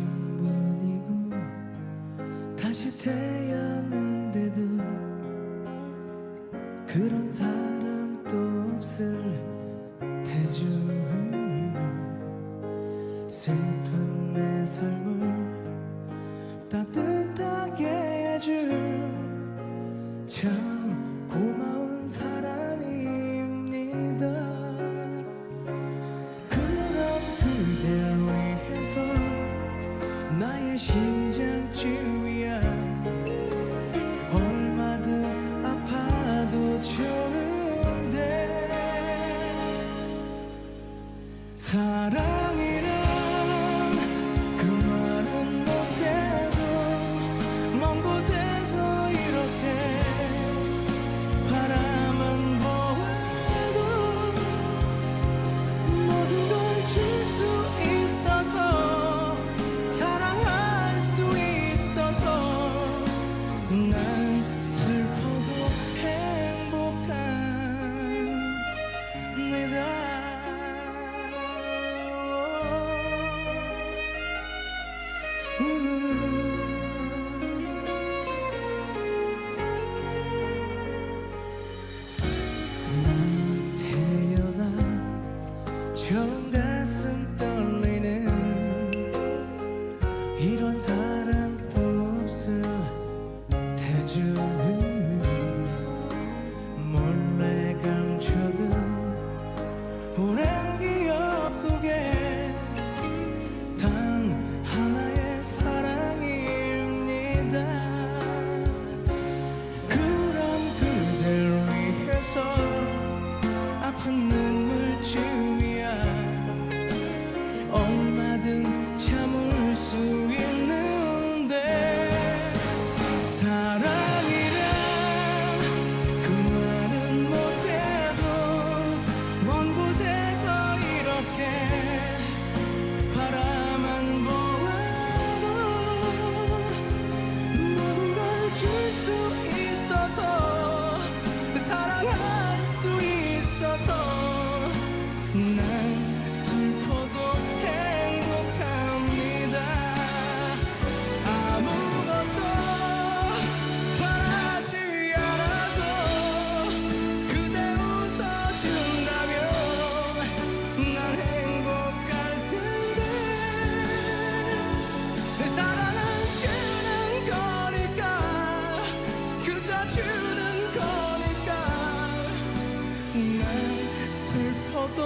처음뿐이고 다시 태어났는데도 그런 사람도 없을 테죠. 슬픈 내 삶을 따뜻하게 해준 참 고마운 사람입니다. 그런 그댈 위해서 나의 심장쯤이야 얼마든 아파도 좋은데 사랑이란 그 말은 못해도 먼 곳에서 이렇게 바라만 보아도 모든 걸 줄 수 있어서 사랑할 수 있어서 난 슬퍼도 행복합니다. 난 태어나 처음 가슴 떨리는 이런 사람도 없을 테죠. 몰래 감춰둔 오랜 기억 속에 단 하나의 사랑입니다. 그런 그댈 위해서 아픈 눈물쯤이야 얼마든 참을 수 있는데 사랑이란 그 말은 못해도 먼 곳에서 이렇게 바라만 보아도 모든 걸 줄 수 있어서 사랑할 수 있어서 난 슬퍼도 행복합니다. 아무것도 바라지 않아도 그대 웃어준다면 난 행복할 텐데 사랑은 주는 거니까 그저 주는 거니까 난 슬퍼도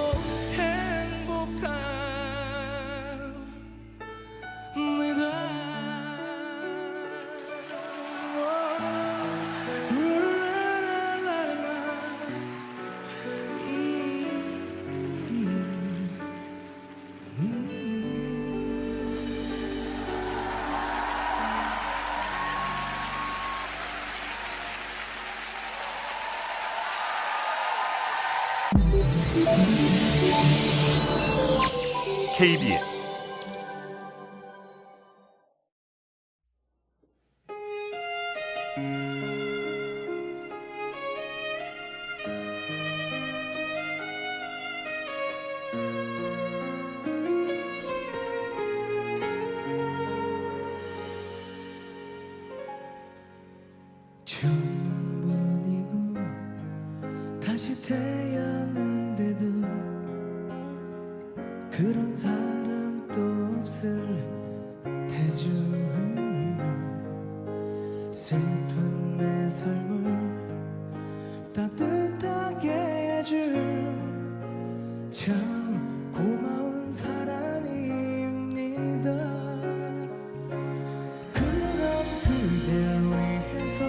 행복합니다. KBS 처음뿐이고 다시 태어났는데도 그런 사람도 없을 테죠. 슬픈 내 삶을 따뜻하게 해준 참 고마운 사람입니다. 그런 그댈 위해서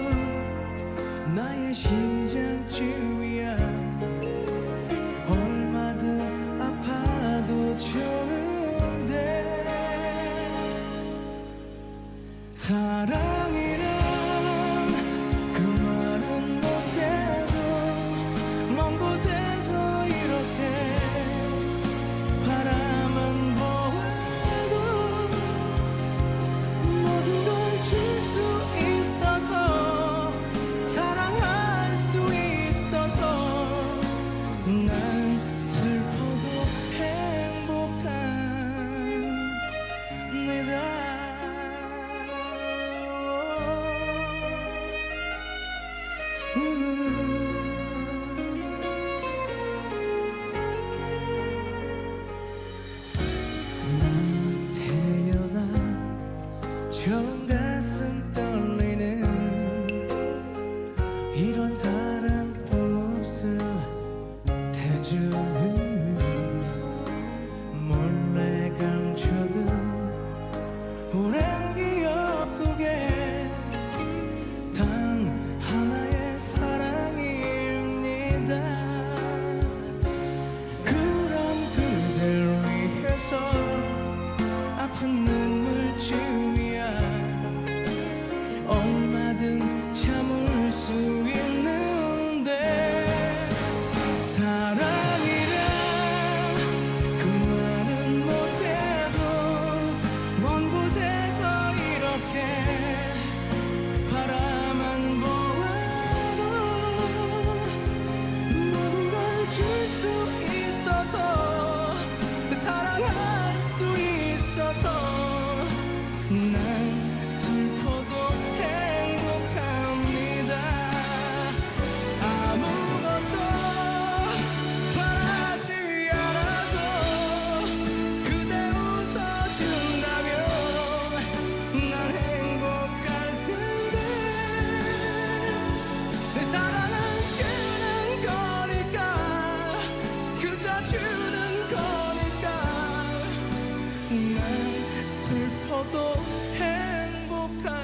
아픈 눈물쯤이야 얼마든 참을 수 있는데 사랑이란 그 말은 못해도 먼 곳에서 이렇게 바라만 보아도 모든 걸 줄 수 있어서 사랑할 수 있어서 난 슬퍼도 행복합니다. 아무것도 바라지 않아도 그대 웃어준다면 난 행복할 텐데 내 사랑은 주는 거니까 그저 주는 거니까 난 슬퍼도 행복합니다.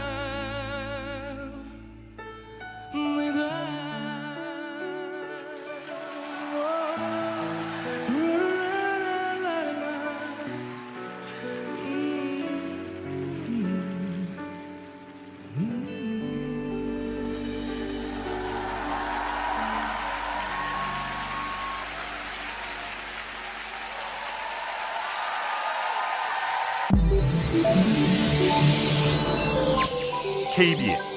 KBS